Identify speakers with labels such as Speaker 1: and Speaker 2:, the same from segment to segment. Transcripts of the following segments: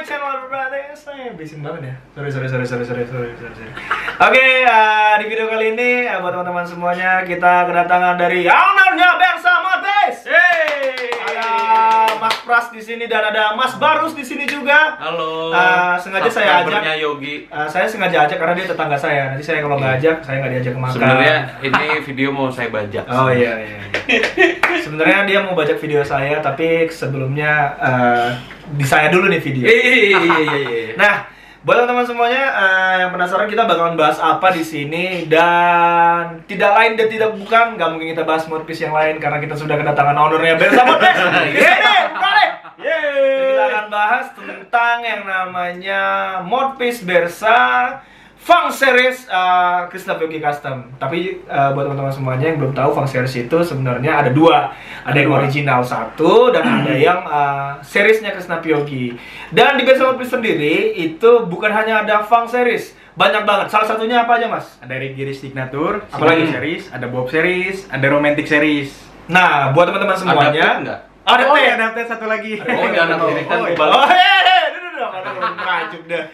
Speaker 1: my channel berarti saya bising banget ya. Sorry. Oke, di video kali ini buat teman-teman semuanya kita kedatangan dari ownernya Bersa Motis. Ada Mas Pras di sini dan ada Mas Barus di sini juga.
Speaker 2: Halo.
Speaker 1: Sengaja saya ajak.
Speaker 2: Yogi.
Speaker 1: Saya sengaja ajak karena dia tetangga saya. Nanti saya kalau nggak ajak, saya nggak diajak makan.
Speaker 2: Sebenarnya ini video mau saya bajak.
Speaker 1: Oh iya. Sebenarnya dia mau bajak video saya, tapi sebelumnya di saya dulu nih video.
Speaker 2: Iya.
Speaker 1: Nah, buat teman-teman semuanya yang penasaran kita bakalan bahas apa di sini, dan tidak lain dan tidak bukan, nggak mungkin kita bahas Modpiece yang lain karena kita sudah kedatangan ownernya Bersa Modpiece. Kita akan bahas tentang yang namanya Modpiece Bersa Funk Series Krishnapyogi Custom. Tapi buat teman-teman semuanya yang belum tahu, Funk Series itu sebenarnya ada dua. Ada yang original satu dan ada yang seriesnya Krishnapyogi. Dan di Bersa Modpiece sendiri itu bukan hanya ada Funk Series, banyak banget. Salah satunya apa aja, Mas?
Speaker 3: Ada Reggae Signature,
Speaker 1: Apalagi?
Speaker 3: Series, ada Bob Series, ada Romantic Series.
Speaker 1: Nah, buat teman-teman semuanya, ada
Speaker 3: Oh,
Speaker 1: T.
Speaker 3: ya, ada satu lagi.
Speaker 2: Oh, di anak ini kan
Speaker 1: Oh,
Speaker 2: kebalik.
Speaker 1: merajuk dah.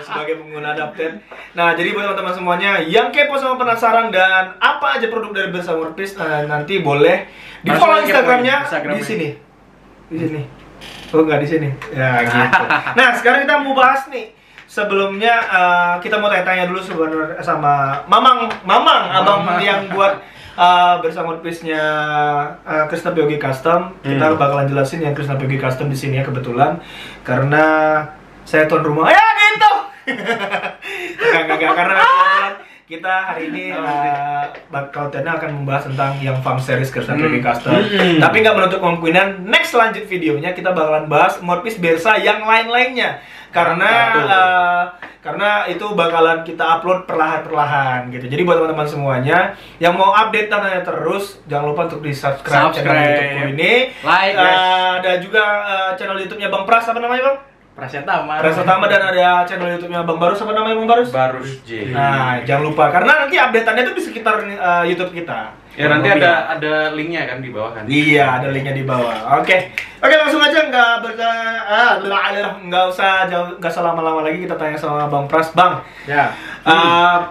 Speaker 1: Sebagai pengguna adapted. Nah, jadi buat teman-teman semuanya yang kepo sama penasaran dan apa aja produk dari Bersa Modpiece, nanti boleh di
Speaker 3: Langsung
Speaker 1: follow
Speaker 3: aja
Speaker 1: Instagramnya
Speaker 3: Instagramnya.
Speaker 1: di sini. Di sini. Oh, nggak di sini. Ya, gitu. Nah, sekarang kita mau bahas nih. Sebelumnya kita mau tanya-tanya dulu sebenarnya sama Mamang, abang yang buat Bersa Modpiece-nya Krishnapyogi Custom. Kita bakalan jelasin yang Krishnapyogi Custom di sini ya kebetulan karena saya tuan rumah. Ya gitu. Enggak karena kebetulan kita hari ini kontennya akan membahas tentang yang Funk Series Krishnapyogi Custom. Tapi nggak menutup kemungkinan next lanjut videonya kita bakalan bahas Modpiece Bersa yang lain-lainnya. Karena itu bakalan kita upload perlahan-perlahan gitu. Jadi buat teman-teman semuanya yang mau update datanya terus, jangan lupa untuk di-subscribe channel YouTube ini.
Speaker 3: Like,
Speaker 1: Ada juga channel YouTube-nya Bang Pras, apa namanya, Bang?
Speaker 3: Prasetama
Speaker 1: Dan ada channel YouTube-nya Bang Barus, apa namanya, Bang Barus?
Speaker 2: Barus J.
Speaker 1: Nah, jangan lupa karena nanti update-annya itu di sekitar YouTube kita.
Speaker 2: Ya nanti ada linknya kan di bawah kan.
Speaker 1: Iya, ada linknya di bawah. Oke, langsung aja nggak usah lama-lama lagi, kita tanya sama Bang Pras. Bang,
Speaker 3: Ya.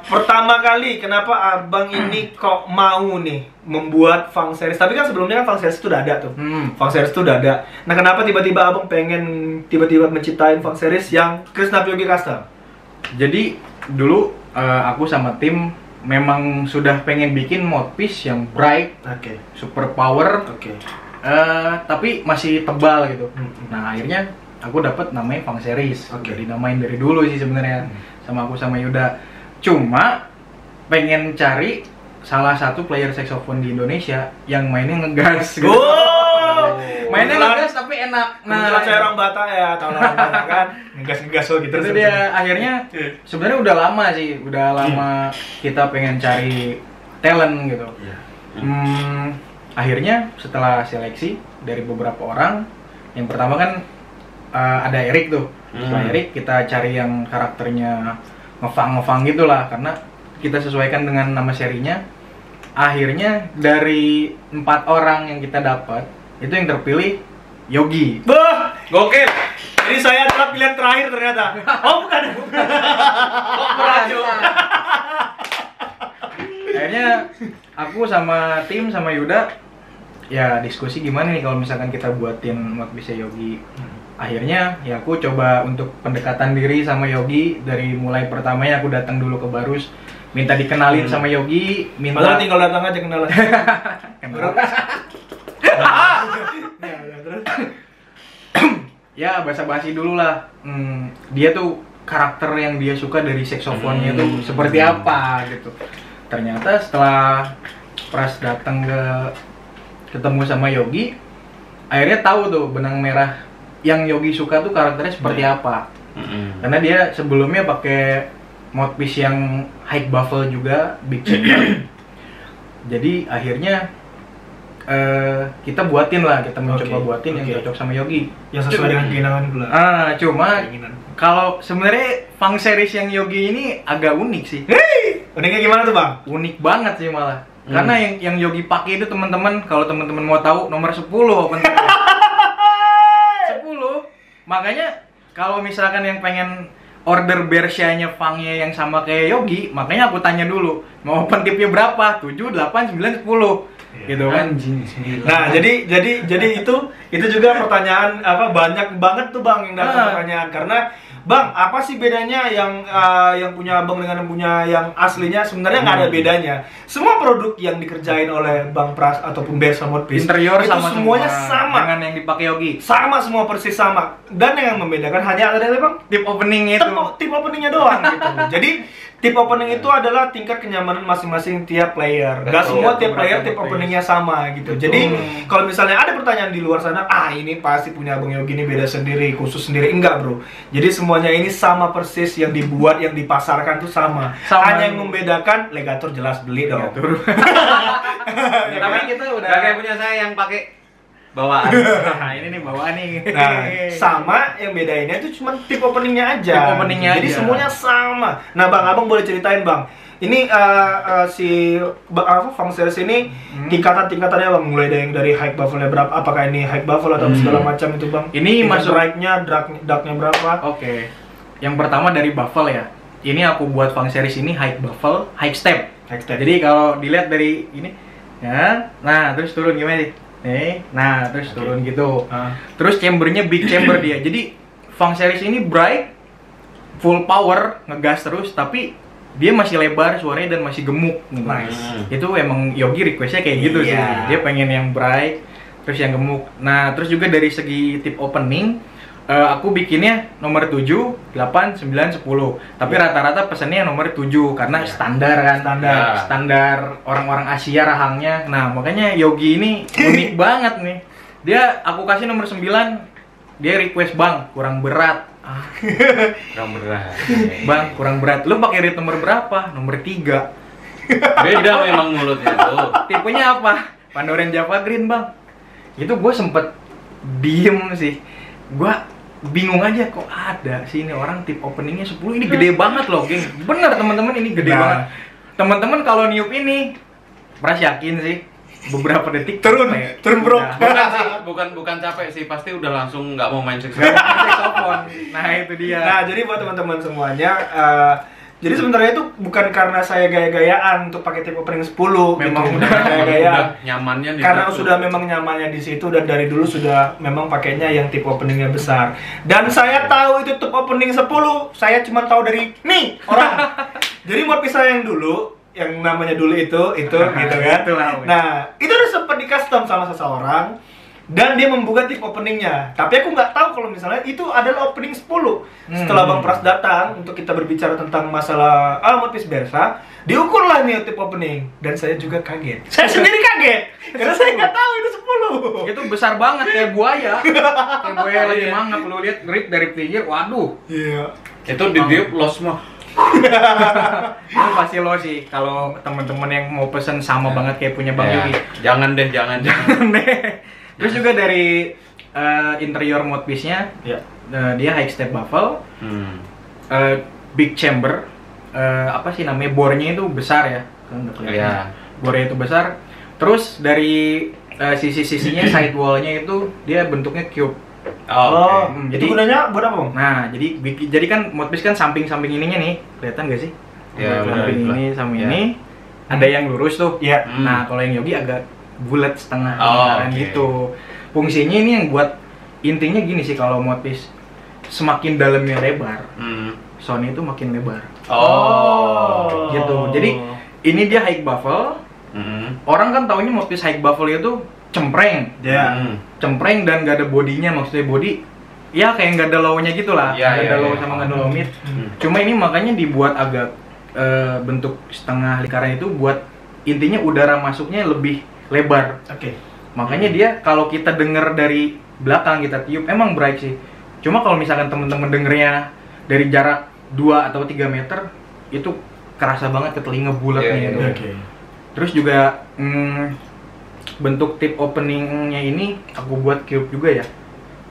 Speaker 1: pertama kali kenapa abang ini kok mau nih membuat Funk Series? Tapi kan sebelumnya kan Funk Series itu udah ada tuh. Funk Series itu udah ada. Nah, kenapa tiba-tiba abang pengen tiba-tiba menciptain Funk Series yang Krishnapyogi Custom?
Speaker 3: Jadi dulu aku sama tim memang sudah pengen bikin Modpiece yang bright,
Speaker 1: Oke.
Speaker 3: super power,
Speaker 1: Oke.
Speaker 3: tapi masih tebal gitu. Nah, akhirnya aku dapat namanya Funk Series.
Speaker 1: Oke.
Speaker 3: Udah dinamain dari dulu sih sebenarnya sama aku sama Yuda. Cuma pengen cari salah satu player saxophone di Indonesia yang mainnya ngegas gitu. Mainnya ngegas tapi enak.
Speaker 1: Nah, saya orang Batak ya, tahu orang Batak kan, ngegas gitu.
Speaker 3: Itu dia akhirnya sebenarnya udah lama sih, udah lama kita pengen cari talent gitu. Akhirnya setelah seleksi dari beberapa orang, yang pertama kan ada Erik tuh. Setelah Erik kita cari yang karakternya ngefang gitulah, karena kita sesuaikan dengan nama serinya. Akhirnya dari 4 orang yang kita dapat, itu yang terpilih Yogi.
Speaker 1: Bah,
Speaker 2: Gokil.
Speaker 1: jadi saya adalah pilihan terakhir ternyata. Oh, bukan.
Speaker 2: Kok merajuk?
Speaker 3: Akhirnya aku sama tim sama Yuda ya diskusi gimana nih kalau misalkan kita buatin Modpiece Yogi. Akhirnya ya aku coba untuk pendekatan diri sama Yogi. Dari mulai pertamanya aku datang dulu ke Barus, minta dikenalin sama Yogi,
Speaker 1: Padahal
Speaker 3: minta
Speaker 1: tinggal datang aja kenalan.
Speaker 3: ya basa-basi dulu lah. Dia tuh karakter yang dia suka dari saksofonnya tuh seperti apa gitu. Ternyata setelah Pras datang ketemu sama Yogi, akhirnya tahu tuh benang merah yang Yogi suka tuh karakternya seperti apa. Karena dia sebelumnya pakai Modpiece yang high buffle juga, big checker. Jadi akhirnya kita buatin lah, kita mencoba buatin yang cocok sama Yogi,
Speaker 1: yang sesuai dengan keinginan pula.
Speaker 3: Cuma kalau sebenarnya Funk Series yang Yogi ini agak unik sih.
Speaker 1: Uniknya gimana tuh, Bang?
Speaker 3: Unik banget sih malah. Karena yang Yogi pakai itu teman-teman, kalau teman-teman mau tahu, nomor 10 open 10. Makanya kalau misalkan yang pengen order Bershanya Fangnya yang sama kayak Yogi, makanya aku tanya dulu, mau open tipnya berapa? 7, 8, 9, 10. Gitu kan.
Speaker 1: Nah, jadi itu juga pertanyaan banyak banget tuh Bang yang datang pertanyaan karena Bang, apa sih bedanya yang punya Abang dengan yang punya yang aslinya? Sebenarnya nggak ada bedanya. Semua produk yang dikerjain oleh Bang Pras ataupun Bersa Modpiece
Speaker 3: interior
Speaker 1: itu
Speaker 3: sama
Speaker 1: semuanya
Speaker 3: semua
Speaker 1: sama
Speaker 3: dengan yang dipakai Yogi.
Speaker 1: sama semua persis sama. Dan yang membedakan hanya ada Bang
Speaker 3: Tip opening itu.
Speaker 1: tip openingnya doang gitu. Jadi tip opening itu adalah tingkat kenyamanan masing-masing tiap player. Gak semua tiap player tip openingnya sama gitu. Jadi kalau misalnya ada pertanyaan di luar sana, ini pasti punya Abang Yogi ini beda sendiri, khusus sendiri. Enggak bro. Jadi semuanya ini sama persis, yang dibuat, yang dipasarkan tuh sama. Hanya yang membedakan legator jelas beli dong.
Speaker 3: Tapi kita udah
Speaker 2: Gak kayak punya saya yang pakai bawaan.
Speaker 3: Nah, ini nih bawaan nih.
Speaker 1: Nah, sama yang bedainnya itu cuma tip openingnya aja.
Speaker 3: Tip openingnya
Speaker 1: Jadi
Speaker 3: aja.
Speaker 1: semuanya sama. Nah, Abang boleh ceritain Bang. Ini si Fang series ini tingkatan-tingkatannya Bang, mulai dari high buffle-nya berapa? Apakah ini high buffle atau segala macam itu Bang?
Speaker 3: Ini
Speaker 1: tingkat
Speaker 3: masuk
Speaker 1: brightnya, darknya berapa?
Speaker 3: Oke. Yang pertama dari buffle ya. Ini aku buat Fang series ini high buffle, high step.
Speaker 1: High step.
Speaker 3: Jadi kalau dilihat dari ini ya, nah terus turun gimana sih? Nah terus turun gitu. Terus chambernya big chamber dia. Jadi Fang series ini bright, full power, ngegas terus, tapi dia masih lebar suaranya dan masih gemuk.
Speaker 1: Nice.
Speaker 3: Itu emang Yogi requestnya kayak gitu sih. Dia pengen yang bright, terus yang gemuk. Nah terus juga dari segi tip opening, aku bikinnya nomor 7, 8, 9, 10. Tapi rata-rata pesannya nomor 7 karena standar kan, standar orang-orang Asia rahangnya. Nah, makanya Yogi ini unik banget nih. Dia aku kasih nomor 9, dia request, "Bang, kurang berat."
Speaker 2: Kurang berat.
Speaker 3: "Bang, kurang berat." "Lu pakai rit nomor berapa?" "Nomor 3."
Speaker 2: Beda memang mulutnya tuh.
Speaker 3: "Tipenya apa?" "Pandoran Java Green, Bang." Itu gue sempet diem sih. Gue bingung aja, kok ada sih ini orang tip openingnya 10, ini gede banget loh geng. Bener teman-teman, ini gede banget. Teman-teman kalau niup ini Pras yakin sih beberapa detik
Speaker 1: Turun bro.
Speaker 3: Udah.
Speaker 2: Bukan capek sih, pasti udah langsung nggak mau main
Speaker 3: Nggak
Speaker 2: saxophone.
Speaker 3: pakai saxophone. Nah itu dia.
Speaker 1: Nah, jadi buat teman-teman semuanya, jadi sebenarnya itu bukan karena saya gaya-gayaan untuk pakai tip opening 10.
Speaker 3: Memang
Speaker 1: gitu.
Speaker 3: udah
Speaker 1: gaya-gayaan.
Speaker 2: Nyamannya di
Speaker 1: Karena
Speaker 2: situ.
Speaker 1: sudah memang nyamannya di situ dan dari dulu sudah memang pakainya yang tip openingnya besar. Dan saya tahu itu tip opening 10, saya cuma tahu dari nih orang. Jadi buat pisah yang dulu, yang namanya dulu itu gitu kan.
Speaker 3: Itulah.
Speaker 1: Nah, itu udah sempat di custom sama seseorang dan dia membuka tip openingnya. Tapi aku nggak tahu kalau misalnya itu adalah opening 10. Setelah Bang Pras datang untuk kita berbicara tentang masalah Modpiece Bersa, diukurlah nih tip opening dan saya juga kaget. Saya sendiri kaget karena saya nggak tahu itu 10.
Speaker 3: Itu besar banget kayak buaya. Kayak buaya lagi mangap, lu lihat grip dari pinggir, waduh.
Speaker 1: Iya.
Speaker 2: Itu di dia loss mah.
Speaker 3: Itu pasti lo sih kalau teman-teman yang mau pesen sama banget kayak punya Bang
Speaker 2: Ya,
Speaker 3: Yogi.
Speaker 2: jangan deh, jangan.
Speaker 3: Terus juga dari interior modpiece-nya, dia high step buffle, big chamber, apa sih namanya, bore-nya itu besar ya, kan udah kelihatan.
Speaker 2: Iya.
Speaker 3: Bore itu besar. Terus dari sisi-sisinya, side wall-nya itu dia bentuknya cube.
Speaker 2: Oh,
Speaker 1: Itu
Speaker 3: jadi-
Speaker 1: gunanya buat apa Bang?
Speaker 3: Nah, jadi kan modpiece kan samping-samping ininya nih, kelihatan gak sih?
Speaker 2: Ya,
Speaker 3: samping
Speaker 2: udah.
Speaker 3: ini sama
Speaker 2: Ya.
Speaker 3: ini, ada yang lurus tuh.
Speaker 1: Iya.
Speaker 3: Nah, kalau yang Yogi agak bulat setengah lingkaran
Speaker 2: oke.
Speaker 3: gitu. Fungsinya ini yang buat, intinya gini sih kalau modpiece, semakin dalamnya lebar, sound itu makin lebar.
Speaker 2: Oh.
Speaker 3: Gitu. Jadi ini dia high buffle. Orang kan taunya modpiece high buffle itu cempreng.
Speaker 1: Ya.
Speaker 3: Cempreng dan gak ada bodinya, maksudnya body ya kayak nggak ada low-nya gitu lah.
Speaker 2: Iya,
Speaker 3: Nggak
Speaker 2: iya,
Speaker 3: ada low
Speaker 2: iya.
Speaker 3: sama nggak ada low mid. Cuma ini makanya dibuat agak bentuk setengah lingkaran itu buat intinya udara masuknya lebih lebar.
Speaker 1: Oke.
Speaker 3: Makanya dia kalau kita denger dari belakang kita tiup emang bright sih. Cuma kalau misalkan temen-temen dengernya dari jarak 2 atau 3 meter itu kerasa banget ke telinga bulatnya
Speaker 2: Iya,
Speaker 3: itu.
Speaker 2: iya.
Speaker 1: Oke.
Speaker 3: Terus juga bentuk tip openingnya ini aku buat cube juga ya.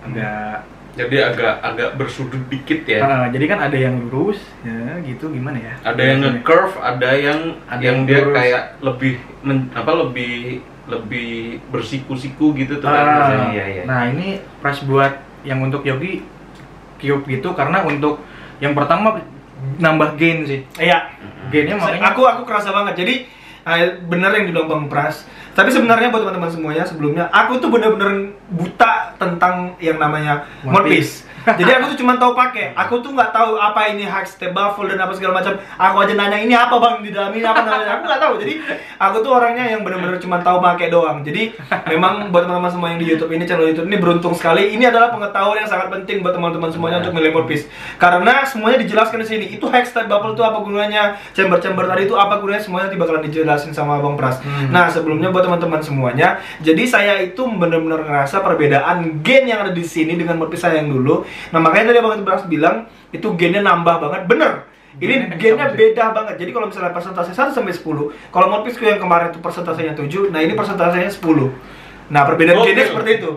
Speaker 3: Agak
Speaker 2: Jadi agak bersudut dikit ya.
Speaker 3: jadi kan ada yang lurus ya gitu, gimana ya?
Speaker 2: Ada yang nge-curve, ada yang dia
Speaker 3: lurus.
Speaker 2: kayak lebih lebih bersiku-siku gitu tuh kan biasanya. Iya, iya.
Speaker 3: Nah ini pas buat yang untuk Yogi cube gitu karena untuk yang pertama nambah gain sih.
Speaker 1: Iya.
Speaker 3: Gainnya makanya
Speaker 1: Aku kerasa banget. Jadi bener yang dibilang Bang Pras. Tapi sebenarnya buat teman-teman semuanya sebelumnya, aku tuh bener-bener buta tentang yang namanya
Speaker 3: One
Speaker 1: One Piece. Jadi aku tuh cuma tahu pakai. Aku tuh nggak tahu apa ini high step baffle dan apa segala macam. Aku aja nanya ini apa bang di dalam ini apa namanya. Aku nggak tahu. Jadi aku tuh orangnya yang bener-bener cuma tahu pakai doang. Jadi memang buat teman-teman semua yang di YouTube ini, channel YouTube ini beruntung sekali. Ini adalah pengetahuan yang sangat penting buat teman-teman semuanya untuk milih One Piece. Karena semuanya dijelaskan di sini. Itu high step baffle itu apa gunanya? Chamber-chamber tadi itu apa gunanya? Semuanya nanti bakalan dijelasin sama Bang Pras. Nah sebelumnya buat teman-teman semuanya, jadi saya itu bener-bener ngerasa perbedaan gen yang ada di sini dengan One Piece saya yang dulu. Nah makanya tadi Bang Pras bilang itu gennya nambah banget, bener. Ini gennya beda banget. Jadi kalau misalnya persentase 1 sampai 10, kalau One Piece yang kemarin itu persentasenya 7, nah ini persentasenya 10. Nah perbedaan gennya seperti itu.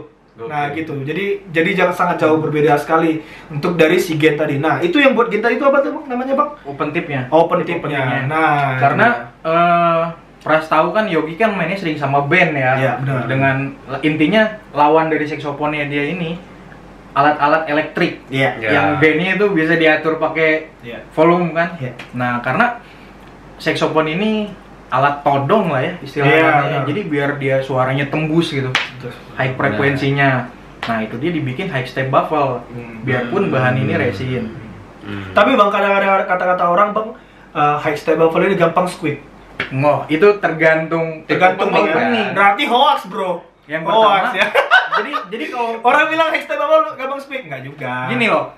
Speaker 1: Nah gitu. Jadi jangan sangat jauh berbeda sekali untuk dari si gen tadi. Nah itu yang buat gen tadi itu apa tuh Bang namanya Bang?
Speaker 3: open tipnya.
Speaker 1: Open tipnya. Nah
Speaker 3: Karena Pras tahu kan Yogi kan mainnya sering sama band ya.
Speaker 1: Iya, benar.
Speaker 3: Dengan intinya lawan dari saksofonnya dia ini alat-alat elektrik.
Speaker 1: Iya.
Speaker 3: Yang bandnya itu bisa diatur pakai
Speaker 1: Iya.
Speaker 3: volume kan.
Speaker 1: Iya.
Speaker 3: Nah, karena saksofon ini alat todong lah ya istilahnya.
Speaker 1: Iya,
Speaker 3: katanya.
Speaker 1: benar.
Speaker 3: Jadi biar dia suaranya tembus gitu. High frekuensinya. Nah, itu dia dibikin high step baffle. Biarpun bahan ini resin.
Speaker 1: Tapi Bang kadang-kadang kata-kata orang Bang high step baffle ini gampang squeak.
Speaker 3: Ngoh, itu tergantung
Speaker 1: Bang.
Speaker 3: opening.
Speaker 1: Berarti hoax, Bro.
Speaker 3: Yang
Speaker 1: Hoax
Speaker 3: pertama,
Speaker 1: ya.
Speaker 3: jadi kalau
Speaker 1: Orang bilang high step baffle gampang squeak, enggak juga.
Speaker 3: gini loh,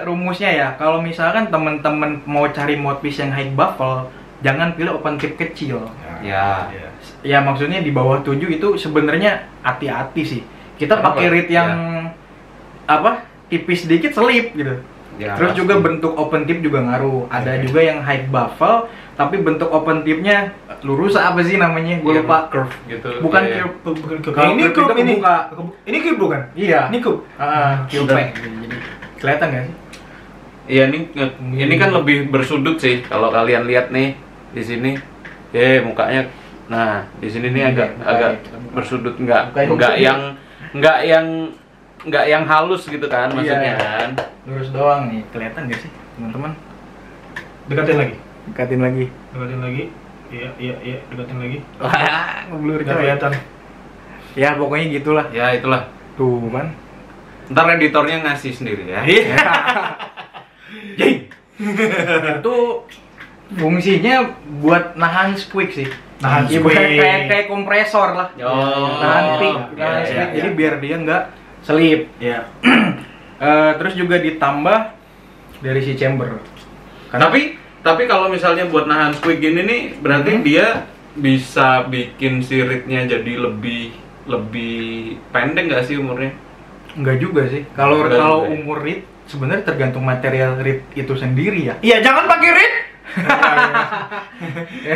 Speaker 3: rumusnya ya, kalau misalkan temen-temen mau cari mouthpiece yang high baffle, jangan pilih open tip kecil.
Speaker 2: Ya.
Speaker 3: Ya maksudnya di bawah 7 itu sebenarnya hati-hati sih. Kita
Speaker 2: Kenapa?
Speaker 3: pakai reed yang apa? Tipis sedikit selip gitu.
Speaker 2: Ya,
Speaker 3: Terus
Speaker 2: pasti.
Speaker 3: juga bentuk open tip juga ngaruh. Ada juga yang high baffle tapi bentuk open tipnya lurus apa sih namanya? Gue
Speaker 2: Iya,
Speaker 3: lupa.
Speaker 2: curve gitu.
Speaker 3: Bukan
Speaker 2: Iya.
Speaker 3: curve.
Speaker 1: Bukan cube.
Speaker 3: Kalau
Speaker 1: Ini
Speaker 3: cube
Speaker 1: cube
Speaker 3: itu
Speaker 1: ini.
Speaker 3: kebuka.
Speaker 1: Ini cube bukan?
Speaker 3: Iya.
Speaker 1: Ini cube.
Speaker 3: Cube.
Speaker 2: Udah.
Speaker 3: Jadi kelihatan nggak sih?
Speaker 2: Iya ini kan lebih bersudut sih kalau kalian lihat nih di sini. Mukanya. Nah, di sini nih agak bersudut nggak yang halus gitu kan maksudnya
Speaker 3: Iya.
Speaker 2: kan.
Speaker 3: Lurus doang nih. Kelihatan nggak sih, teman-teman?
Speaker 1: Dekatin lagi.
Speaker 3: Dekatin lagi.
Speaker 1: Dekatin lagi. Iya, dekatin lagi.
Speaker 3: Wah, ngeblur
Speaker 1: Nggak
Speaker 3: coy.
Speaker 1: kelihatan.
Speaker 3: Ya pokoknya gitulah.
Speaker 2: Ya itulah.
Speaker 3: Tuh kan.
Speaker 2: Ntar editornya ngasih sendiri ya.
Speaker 1: Iya.
Speaker 3: Itu fungsinya buat nahan squeak sih.
Speaker 1: Nahan
Speaker 3: Ibarat
Speaker 1: squeak.
Speaker 3: kayak kompresor lah.
Speaker 2: Oh.
Speaker 3: Nahan peak,
Speaker 1: Iya,
Speaker 3: nahan
Speaker 1: iya,
Speaker 3: squeak.
Speaker 1: iya.
Speaker 3: Jadi biar dia nggak selip.
Speaker 1: Iya.
Speaker 3: Terus juga ditambah dari si chamber.
Speaker 2: Tapi kalau misalnya buat nahan squeak gini nih berarti dia bisa bikin siripnya jadi lebih pendek nggak sih umurnya?
Speaker 3: Enggak juga sih. Kalau
Speaker 2: Enggak
Speaker 3: kalau
Speaker 2: juga ya.
Speaker 3: umur reed sebenarnya tergantung material reed itu sendiri ya.
Speaker 1: Iya, jangan pakai reed.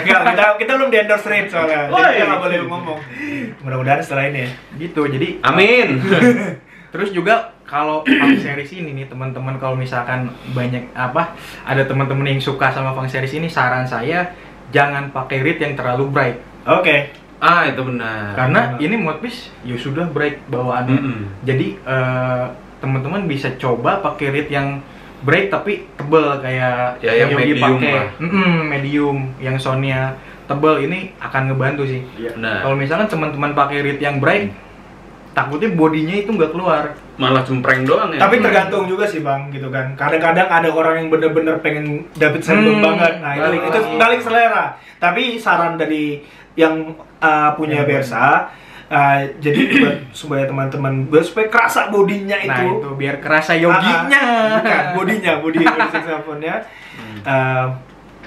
Speaker 1: Enggak, kita belum di-endorse reed soalnya. Jadi kita nggak boleh ngomong. Mudah-mudahan setelah ini ya.
Speaker 3: Gitu. Jadi
Speaker 2: Amin.
Speaker 3: terus juga kalau Fang series ini nih teman-teman, kalau misalkan ada teman-teman yang suka sama Fang series ini, saran saya jangan pakai reed yang terlalu bright.
Speaker 1: Oke.
Speaker 2: Itu benar.
Speaker 3: Karena ini mouthpiece ya sudah bright bawaannya. Jadi teman-teman bisa coba pakai reed yang bright tapi tebel kayak
Speaker 2: Ya, yang
Speaker 3: Yogi
Speaker 2: medium
Speaker 3: pakai.
Speaker 2: lah.
Speaker 3: Medium yang soundnya tebel ini akan ngebantu sih.
Speaker 2: Nah,
Speaker 3: Kalau misalkan teman-teman pakai reed yang bright, takutnya bodinya itu nggak keluar.
Speaker 2: malah cempreng doang ya.
Speaker 1: Tapi tergantung juga sih Bang, gitu kan. Kadang-kadang ada orang yang bener-bener pengen David Sandberg banget. Nah, itu balik selera. Tapi saran dari yang punya Versa, jadi buat supaya teman-teman supaya kerasa bodinya itu.
Speaker 3: Nah itu biar kerasa yoginya.
Speaker 1: Bukan, bodi saksofonnya.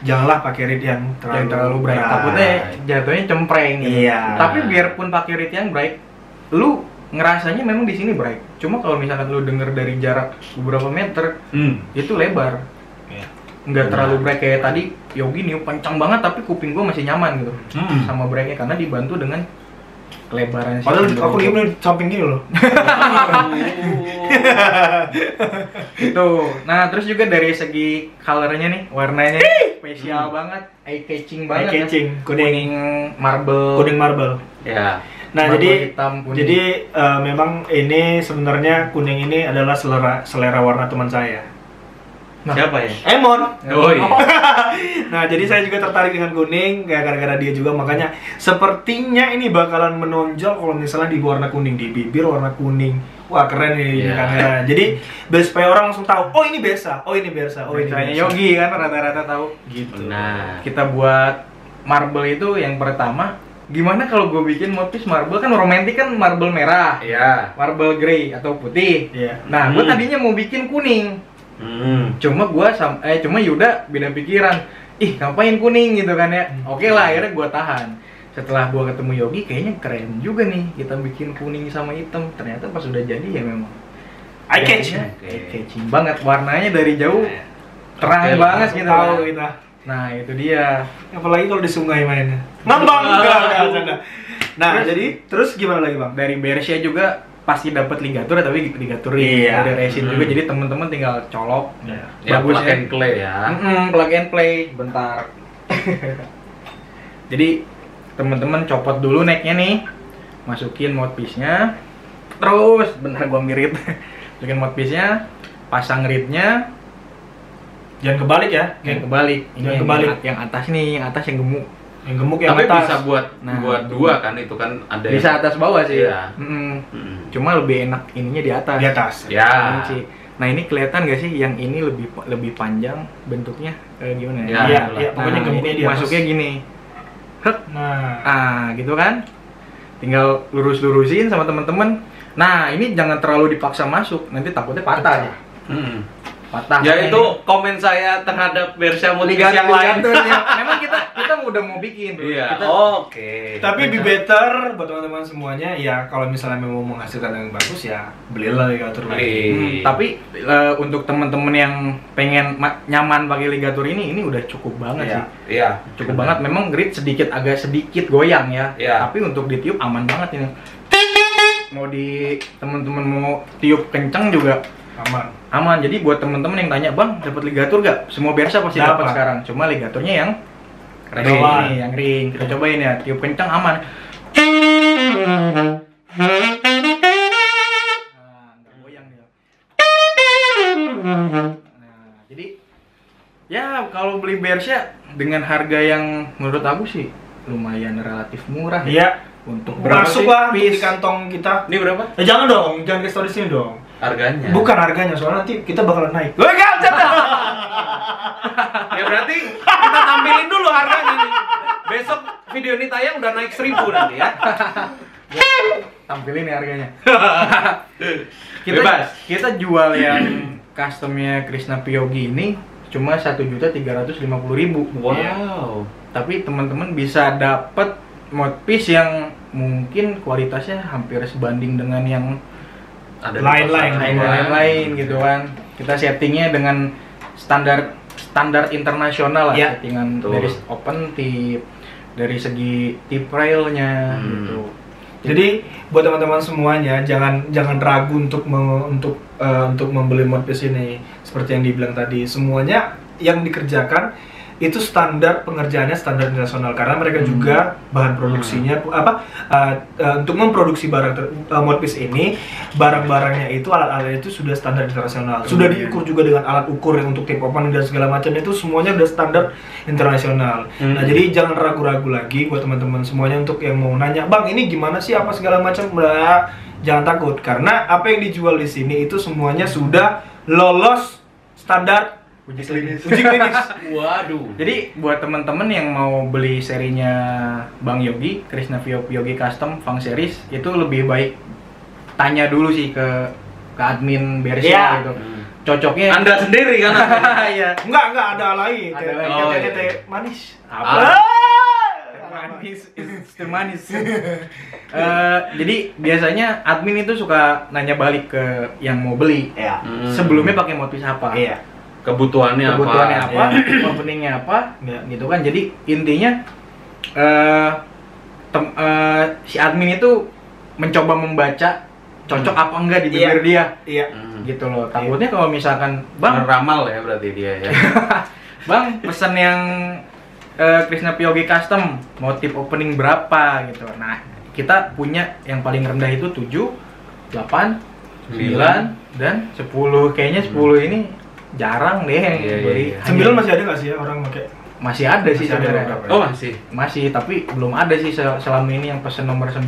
Speaker 1: Janganlah pakai reed yang
Speaker 3: Terlalu bright. Takutnya jatuhnya cempreng gitu.
Speaker 1: Iya.
Speaker 3: Tapi biarpun pakai reed yang bright, lu ngerasanya memang di sini bright. Cuma kalau misalkan lu denger dari jarak beberapa meter, itu lebar.
Speaker 1: Iya.
Speaker 3: Nggak terlalu bright kayak tadi. Yogi niup kencang banget tapi kuping gua masih nyaman gitu sama brightnya karena dibantu dengan kelebaran.
Speaker 1: Padahal aku niup di samping gini loh.
Speaker 3: Tuh. Nah, terus juga dari segi colornya nih, warnanya spesial banget, eye catching banget.
Speaker 1: Eye catching,
Speaker 3: kuning marble.
Speaker 1: Kuning marble.
Speaker 2: Ya.
Speaker 1: Nah,
Speaker 3: marble
Speaker 1: jadi
Speaker 3: hitam, kuning.
Speaker 1: jadi memang ini sebenarnya kuning ini adalah selera warna teman saya.
Speaker 3: Nah.
Speaker 2: Siapa ya?
Speaker 1: Emon.
Speaker 2: Oh iya.
Speaker 1: Nah, jadi saya juga tertarik dengan kuning gara-gara dia juga, makanya sepertinya ini bakalan menonjol kalau misalnya di warna kuning, di bibir warna kuning. Wah, keren nih ini
Speaker 2: Iya.
Speaker 1: kamera. Jadi supaya orang langsung tahu, oh ini Bersa, oh ini Bersa, oh ini
Speaker 3: Misalnya
Speaker 1: Bersa.
Speaker 3: Yogi kan rata-rata tahu
Speaker 1: Gitu.
Speaker 2: Nah,
Speaker 3: kita buat marble itu yang pertama gimana kalau gue bikin motif marble kan romantis kan marble merah,
Speaker 2: iya.
Speaker 3: marble grey atau putih.
Speaker 1: Iya.
Speaker 3: Nah, gue tadinya mau bikin kuning. Cuma cuma Yuda beda pikiran. Ih, ngapain kuning gitu kan ya. Oke lah, akhirnya gue tahan. Setelah gue ketemu Yogi, kayaknya keren juga nih kita bikin kuning sama hitam. Ternyata pas udah jadi ya memang
Speaker 1: Eye catching.
Speaker 3: jadinya eye catching banget. Warnanya dari jauh terang
Speaker 2: Oke,
Speaker 3: banget
Speaker 1: Langsung
Speaker 3: gitu.
Speaker 1: tahu kita.
Speaker 3: Nah, itu dia.
Speaker 1: Apalagi kalau di sungai mainnya. Ngambang enggak canda. Nah, jadi terus gimana lagi, Bang?
Speaker 3: Dari Bersia juga pasti dapat ligatur tapi ligatur
Speaker 1: Iya.
Speaker 3: ada resin juga, jadi teman-teman tinggal colok.
Speaker 2: Ya,
Speaker 3: Bagus
Speaker 2: plug and play ya.
Speaker 3: Plug and play bentar. Jadi teman-teman copot dulu necknya nih, masukin mouthpiece-nya, terus bentar gua ngirit. Masukin mouthpiece-nya, pasang reed-nya,
Speaker 1: Jangan kebalik ya,
Speaker 3: yang kebalik. Ini
Speaker 1: Jangan
Speaker 3: yang,
Speaker 1: kebalik.
Speaker 3: yang atas nih, yang atas yang gemuk.
Speaker 1: Yang gemuk yang
Speaker 2: Tapi
Speaker 1: atas.
Speaker 2: bisa buat
Speaker 3: Nah,
Speaker 2: buat dua kan, itu kan ada
Speaker 3: Bisa atas bawah sih.
Speaker 2: Iya.
Speaker 3: Cuma lebih enak ininya di atas.
Speaker 1: Di atas.
Speaker 2: Ya.
Speaker 3: Ini sih. Nah, ini kelihatan gak sih yang ini lebih panjang bentuknya,
Speaker 2: Ya,
Speaker 3: gimana ya?
Speaker 1: Iya,
Speaker 2: itulah.
Speaker 1: iya, pokoknya
Speaker 3: Nah,
Speaker 1: gemuknya
Speaker 3: ini
Speaker 1: di atas.
Speaker 3: masuknya gini. Hek.
Speaker 1: Nah,
Speaker 3: Gitu kan? Tinggal lurus-lurusin sama temen-temen. Nah, ini jangan terlalu dipaksa masuk, nanti takutnya patah ya. Patah.
Speaker 2: Ya itu komen saya terhadap Bersia Motif
Speaker 3: ligatur
Speaker 2: yang lain.
Speaker 3: ya. Memang kita udah mau bikin.
Speaker 2: Iya.
Speaker 3: Kita,
Speaker 2: Oke.
Speaker 1: tapi be better buat teman-teman semuanya ya, kalau misalnya memang mau menghasilkan yang bagus ya belilah ligatur lagi.
Speaker 3: tapi untuk temen-temen yang pengen nyaman pakai ligatur ini udah cukup banget
Speaker 2: Iya.
Speaker 3: sih.
Speaker 2: Iya.
Speaker 3: Cukup banget. Memang grid agak sedikit goyang ya.
Speaker 2: Iya.
Speaker 3: Tapi untuk ditiup aman banget ini. Mau temen-temen mau tiup kenceng juga aman. Jadi buat temen-temen yang tanya, "Bang, dapat ligatur gak?" Semua Bersa pasti dapat
Speaker 1: Dapat.
Speaker 3: sekarang. Cuma ligaturnya yang ring
Speaker 1: Bawah.
Speaker 3: nih, yang ring. Kita cobain ya, tiup kenceng aman. Nah, nggak goyang dia. Nah, jadi ya kalau beli Bersa dengan harga yang menurut aku sih lumayan relatif murah ya.
Speaker 1: Iya.
Speaker 3: Untuk
Speaker 1: Masuk
Speaker 3: sih?
Speaker 1: lah di
Speaker 3: Piece.
Speaker 1: kantong kita.
Speaker 2: Ini berapa
Speaker 1: Jangan dong, jangan kasih tau di sini dong.
Speaker 2: harganya?
Speaker 1: Bukan harganya, soalnya nanti kita bakalan naik. Woi, gak
Speaker 2: Ya berarti kita tampilin dulu harganya nih. Besok video ini tayang udah naik 1.000 nanti ya.
Speaker 3: Tampilin nih harganya.
Speaker 2: Bebas.
Speaker 3: Kita jual yang customnya Krishna Piyogi ini cuma 1.350.000.
Speaker 2: Wow.
Speaker 3: Tapi teman-teman bisa dapat mouthpiece yang mungkin kualitasnya hampir sebanding dengan yang
Speaker 2: Ada di
Speaker 1: Lain-lain.
Speaker 2: pasaran.
Speaker 3: lain-lain gitu kan. Kita settingnya dengan standar internasional lah,
Speaker 1: Ya,
Speaker 3: settingan
Speaker 2: betul.
Speaker 3: dari open tip, dari segi tip railnya gitu.
Speaker 1: Jadi buat teman-teman semuanya jangan ragu untuk membeli mouthpiece ini. Seperti yang dibilang tadi, semuanya yang dikerjakan itu standar pengerjaannya standar internasional, karena mereka juga bahan produksinya untuk memproduksi mouthpiece ini, barang-barangnya itu, alat-alatnya itu sudah standar internasional, sudah diukur juga dengan alat ukur yang untuk tip opening dan segala macam, itu semuanya udah standar internasional. Nah, jadi jangan ragu-ragu lagi buat teman-teman semuanya untuk yang mau nanya, "Bang, ini gimana sih apa segala macam?" Jangan takut, karena apa yang dijual di sini itu semuanya sudah lolos standar
Speaker 3: Uji klinis.
Speaker 2: Waduh.
Speaker 3: Jadi buat teman-teman yang mau beli serinya Bang Yogi, Krishna Piyogi Custom Fang Series, itu lebih baik tanya dulu sih ke admin Bersa
Speaker 1: Iya.
Speaker 3: gitu. Cocoknya
Speaker 2: Anda sendiri kan?
Speaker 3: Iya.
Speaker 1: Enggak ada lagi.
Speaker 3: Ada lagi.
Speaker 2: Oh,
Speaker 1: Tete
Speaker 2: iya.
Speaker 1: manis.
Speaker 3: Apa? Manis, it's too manis. Jadi biasanya admin itu suka nanya balik ke yang mau beli.
Speaker 1: Iya.
Speaker 3: Sebelumnya pakai mouthpiece apa?
Speaker 1: Iya.
Speaker 2: Kebutuhannya
Speaker 3: Kebutuhannya
Speaker 2: apa?
Speaker 3: apa? Openingnya apa?
Speaker 1: Iya.
Speaker 3: Gitu kan. Jadi intinya si admin itu mencoba membaca cocok apa enggak di bibir dia.
Speaker 1: Iya.
Speaker 3: Gitu loh. Takutnya kalau misalkan, "Bang,
Speaker 2: Ramal ya berarti dia ya.
Speaker 3: Bang, pesen yang Krishna Piyogi Custom, motif opening berapa?" gitu. Nah, kita punya yang paling rendah itu 7, 8, 9 dan 10. Kayaknya 10 ini jarang deh yang
Speaker 2: Iya,
Speaker 3: beli.
Speaker 2: iya.
Speaker 1: 9 masih ada nggak sih ya orang pakai?
Speaker 3: Masih ada sih
Speaker 1: Masih ada
Speaker 3: sebenarnya.
Speaker 1: beberapa.
Speaker 2: Oh masih.
Speaker 3: Masih, tapi belum ada sih selama ini yang pesen nomor 9.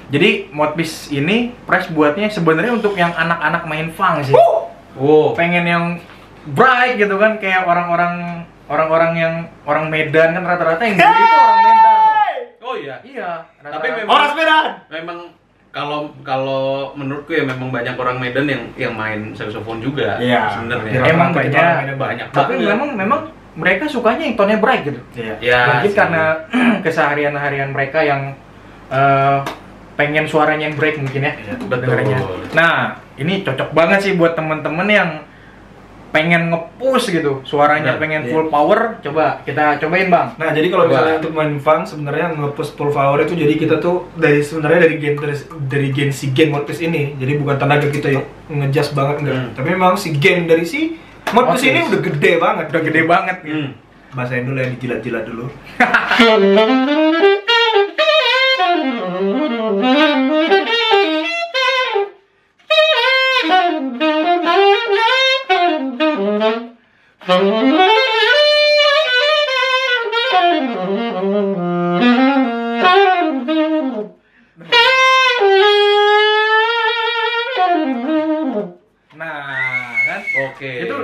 Speaker 3: Jadi modpiece ini price buatnya sebenarnya untuk yang anak-anak main funk sih.
Speaker 2: Wow.
Speaker 3: Pengen yang bright gitu kan, kayak orang-orang yang orang Medan kan rata-rata yang beli itu orang Medan loh.
Speaker 2: Oh iya.
Speaker 3: Iya,
Speaker 2: Tapi
Speaker 3: rata-rata.
Speaker 2: memang
Speaker 1: Orang Medan.
Speaker 2: memang kalau menurutku ya memang banyak orang Medan yang main saxophone juga
Speaker 1: Iya.
Speaker 2: sebenarnya.
Speaker 3: Emang
Speaker 1: Rata-rata kita
Speaker 3: banyak.
Speaker 1: orang Medan
Speaker 2: Banyak
Speaker 3: Tapi
Speaker 2: banget.
Speaker 3: memang mereka sukanya yang tone-nya bright gitu.
Speaker 1: Iya.
Speaker 2: Ya,
Speaker 3: Mungkin
Speaker 2: sih.
Speaker 3: karena keseharian-harian mereka yang pengen suaranya yang bright mungkin ya,
Speaker 1: Iya,
Speaker 2: betul.
Speaker 3: dengernya. Nah, ini cocok banget sih buat temen-temen yang pengen nge-push gitu, suaranya
Speaker 2: Nah,
Speaker 3: pengen
Speaker 1: iya.
Speaker 3: full power. Coba kita cobain bang.
Speaker 1: Nah, jadi kalau
Speaker 2: Coba.
Speaker 1: misalnya untuk main funk sebenarnya nge-push full power itu jadi kita tuh sebenarnya dari gen si gen modpiece ini. Jadi bukan tenaga kita yang ngejas banget enggak. Tapi memang si gen dari si modpiece ini udah gede banget.
Speaker 3: Udah gede banget gitu.
Speaker 1: Bahasain dulu ya, dijilat-jilat dulu.
Speaker 3: Nah, kan
Speaker 2: Oke.
Speaker 3: Itu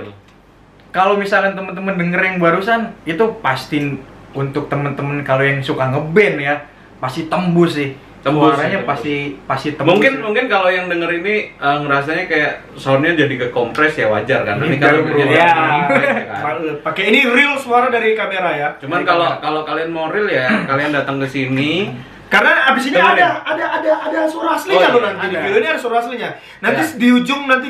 Speaker 3: kalau misalkan temen-temen denger yang barusan itu pasti untuk temen-temen kalau yang suka ngeband ya pasti tembus sih.
Speaker 2: Tembus,
Speaker 3: Suaranya
Speaker 2: tembus.
Speaker 3: pasti tembus.
Speaker 2: Mungkin kalau yang denger ini ngerasanya kayak soundnya jadi ke kompres ya wajar kan. Ini
Speaker 3: Ini
Speaker 2: kan
Speaker 3: baru,
Speaker 2: jadi
Speaker 1: Ya,
Speaker 2: kan.
Speaker 1: pakai ini real suara dari kamera ya.
Speaker 2: Cuman
Speaker 1: Dari
Speaker 2: kalau
Speaker 1: kamera.
Speaker 2: kalau kalian mau real ya kalian datang ke sini.
Speaker 1: Karena abis ini
Speaker 2: Dengerin.
Speaker 1: ada suara aslinya
Speaker 2: Oh,
Speaker 1: loh
Speaker 2: iya,
Speaker 1: nanti di
Speaker 3: ada.
Speaker 1: video ini ada suara aslinya. Nanti
Speaker 2: Ya.
Speaker 1: di ujung nanti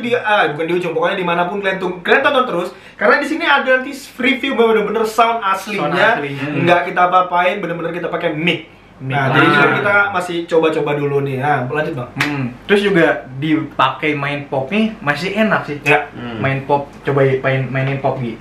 Speaker 1: bukan di ujung, pokoknya dimanapun kalian tonton terus. Karena di sini ada nanti review bener-bener sound aslinya,
Speaker 3: Sound aslinya.
Speaker 1: nggak kita apa-apain, bener-bener kita pakai mic.
Speaker 3: Mic.
Speaker 1: Nah, jadi
Speaker 2: Ah.
Speaker 1: kita masih coba-coba dulu nih. Nah, lanjut bang.
Speaker 3: Terus juga dipakai main pop nih masih enak sih.
Speaker 1: Ya.
Speaker 3: Main pop, coba mainin pop gitu.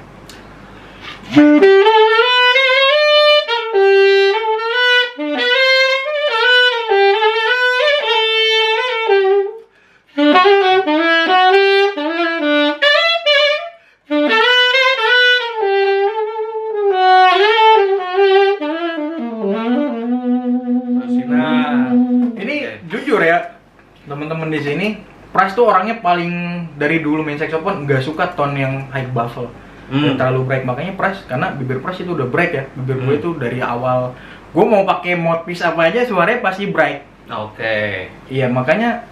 Speaker 3: Nah, ini jujur ya, teman-teman di sini, Pras tuh orangnya paling dari dulu main saxophone nggak suka tone yang high buffle, yang terlalu bright. Makanya Pras, karena bibir Pras itu udah bright ya, bibir gue itu dari awal, gue mau pakai mouthpiece apa aja suaranya pasti bright.
Speaker 2: Oke.
Speaker 3: Iya, makanya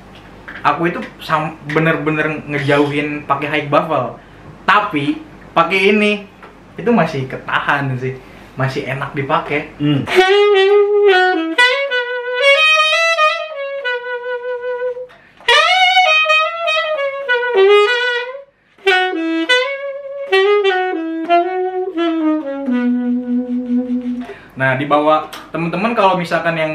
Speaker 3: aku itu bener-bener ngejauhin pakai high buffle. Tapi pakai ini itu masih ketahan sih, masih enak dipakai. Nah, dibawa temen-temen kalau misalkan yang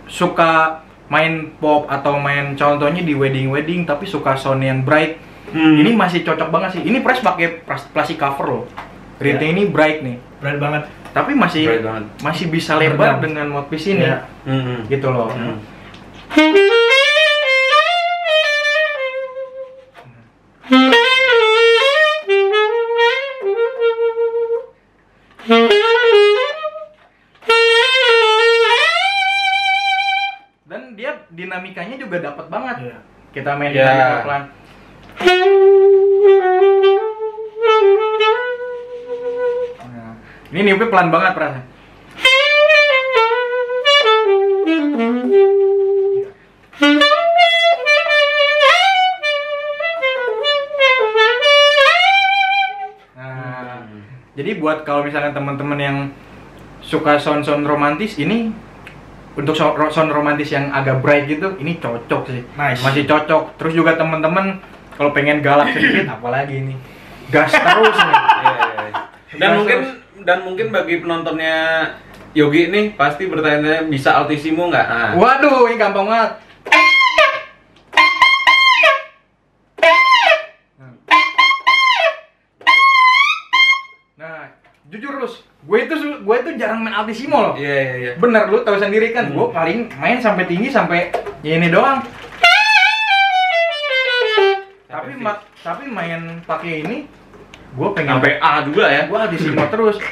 Speaker 3: suka main pop atau main contohnya di wedding tapi suka sound yang bright, ini masih cocok banget sih. Ini Pras pakai plastik cover loh. Reednya ini bright nih,
Speaker 1: Berat banget.
Speaker 3: tapi masih
Speaker 2: Bright banget.
Speaker 3: masih bisa lebar
Speaker 1: Beredam.
Speaker 3: dengan mouthpiece ini,
Speaker 1: Ya.
Speaker 3: gitu loh. Dan dia dinamikanya juga dapat banget.
Speaker 1: Iya.
Speaker 3: Kita main
Speaker 2: Ya.
Speaker 3: dinamika pelan. Nah, ini niupnya pelan banget perasaan. Nah, jadi buat kalau misalkan teman-teman yang suka sound-sound romantis ini, untuk sound romantis yang agak bright gitu, ini cocok sih.
Speaker 1: Nice.
Speaker 3: Masih cocok. Terus juga teman-teman kalau pengen galak sedikit, apalagi ini gas terus nih.
Speaker 2: Dan mungkin bagi penontonnya Yogi nih pasti bertanya bisa altissimo nggak? Nah,
Speaker 3: Waduh, ini gampang banget. Nah, jujur Rus, gue itu jarang main altissimo loh.
Speaker 2: Iya.
Speaker 3: Bener, lu tahu sendiri kan, gue paling main sampai tinggi sampai ini doang. Tapi main pakai ini, gue pengen
Speaker 2: Sampai A juga ya.
Speaker 3: gue altissimo terus.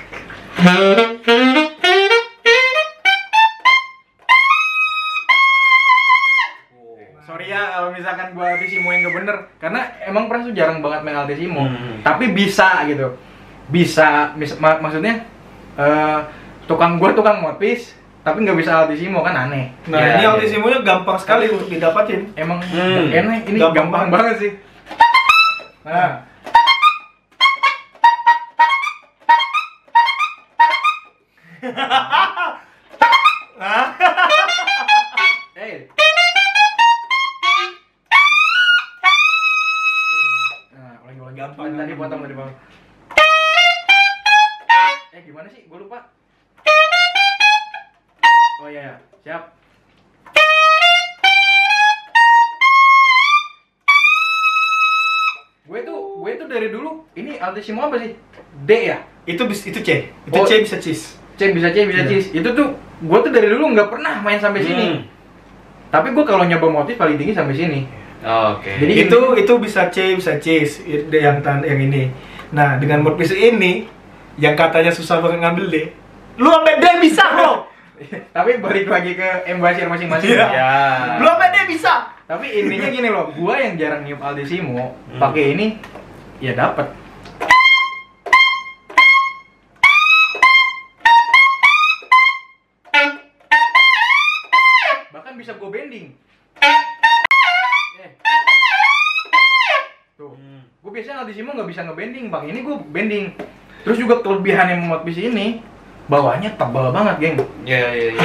Speaker 3: Sorry ya kalau misalkan gue altissimo yang gak bener, karena emang Pras tuh jarang banget main altissimo. Tapi bisa gitu, maksudnya tukang mouthpiece tapi nggak bisa altissimo kan aneh.
Speaker 1: Nah, ini altissimonya gampang sekali untuk didapatin.
Speaker 3: Emang enak, ini gampang banget sih. Nah. Lagi gampang tadi potong. Gimana sih? Gue lupa. Oh iya, siap. Gue tuh dari dulu ini altissimo apa sih? D ya?
Speaker 1: Itu C.
Speaker 3: Oh.
Speaker 1: C bisa cheese.
Speaker 3: C bisa cheese. Itu tuh gue tuh dari dulu nggak pernah main sampai sini. Tapi gue kalau nyoba motif paling tinggi sampai sini.
Speaker 2: Oke.
Speaker 1: Jadi itu bisa C bisa cheese yang ini. Nah, dengan motif ini yang katanya susah banget ngambil D, lu sampai D bisa, Bro.
Speaker 3: Tapi balik lagi ke embasir masing-masing.
Speaker 1: Iya. Lu sampai D bisa.
Speaker 3: Tapi intinya gini loh, gua yang jarang niup altissimo, pakai ini ya dapet. Bahkan bisa gua bending. Tuh, gua biasanya altissimo nggak bisa ngebending, bang. Ini gua bending. Terus juga kelebihan yang mouthpiece ini, bawahnya tebal banget, geng.
Speaker 2: Iya.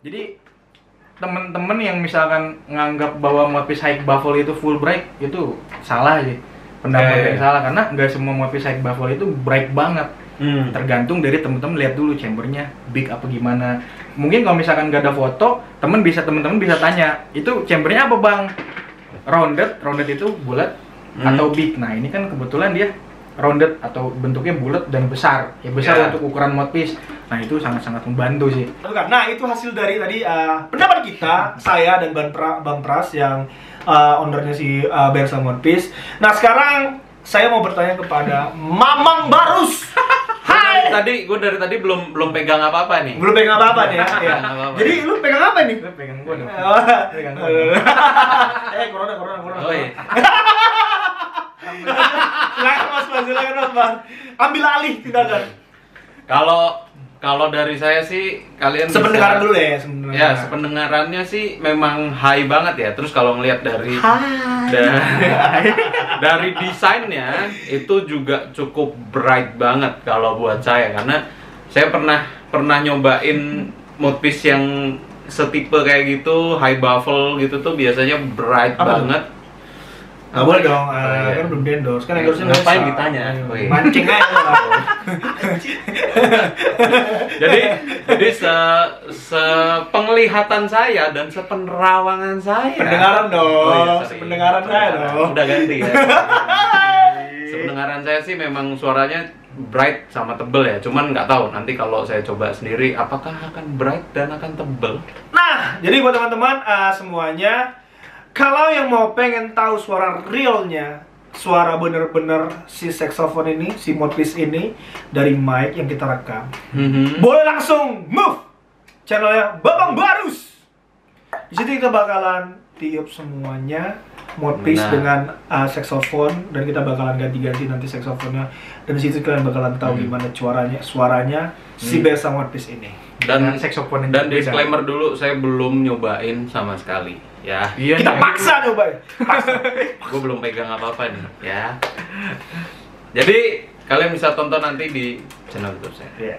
Speaker 3: Jadi temen-temen yang misalkan nganggap bahwa mouthpiece high baffle itu full bright, itu salah sih. Pendapat yang salah, karena nggak semua mouthpiece high baffle itu bright banget. Tergantung dari temen-temen lihat dulu chambernya big apa gimana. Mungkin kalau misalkan nggak ada foto, temen-temen bisa tanya, itu chambernya apa bang? Rounded itu bulat atau big. Nah ini kan kebetulan dia rounded atau bentuknya bulat dan besar. Ya besar untuk ukuran mouthpiece. Nah itu sangat-sangat membantu sih.
Speaker 1: Nah itu hasil dari tadi pendapat kita, saya dan Bang Pras yang ownernya si Bersa Mouthpiece. Nah sekarang saya mau bertanya kepada Mamang Barus.
Speaker 2: Gue dari tadi belum pegang apa-apa nih.
Speaker 1: Belum pegang apa-apa nih ya.
Speaker 2: Pegang apa-apa.
Speaker 1: Jadi lu pegang apa nih?
Speaker 3: Lu pegang gua dong.
Speaker 1: Pegang gua. Corona.
Speaker 2: Oh iya.
Speaker 1: Silakan Mas, Bang. Ambil alih tindakan.
Speaker 2: Kalau dari saya sih kalian
Speaker 1: sependengaran
Speaker 2: bisa,
Speaker 1: dulu ya sebenarnya.
Speaker 2: Ya, sependengarannya sih memang high banget ya. Terus kalau ngelihat dari desainnya itu juga cukup bright banget kalau buat saya, karena saya pernah nyobain mouthpiece yang setipe kayak gitu, high baffle gitu tuh biasanya bright banget.
Speaker 1: Nggak boleh dong, kan belum di-endorse, kan endorse-nya
Speaker 2: ngapain ditanya?
Speaker 1: Mancing aja lah.
Speaker 2: Jadi sepenglihatan saya dan sepenerawangan saya.
Speaker 1: Pendengaran dong,
Speaker 2: sorry.
Speaker 1: sependengaran saya dong.
Speaker 2: Udah ganti ya. Sependengaran saya sih memang suaranya bright sama tebel ya, cuman nggak tahu nanti kalau saya coba sendiri apakah akan bright dan akan tebel.
Speaker 1: Nah, jadi buat teman-teman semuanya, kalau yang mau pengen tahu suara realnya, suara bener-bener si saxophone ini, si mouthpiece ini dari mic yang kita rekam, boleh langsung move channelnya Babang Barus. Di situ kita bakalan tiup semuanya mouthpiece dengan saxophone, dan kita bakalan ganti-ganti nanti saxophone-nya, dan di situ kalian bakalan tahu gimana suaranya si Bersa mouthpiece ini.
Speaker 2: Dan
Speaker 3: saxophone
Speaker 2: dan disclaimer dulu, saya belum nyobain sama sekali ya.
Speaker 3: Iya,
Speaker 1: kita paksa nyobain.
Speaker 2: Gue belum pegang apa-apa nih ya. Jadi kalian bisa tonton nanti di channel YouTube saya.
Speaker 1: Iya.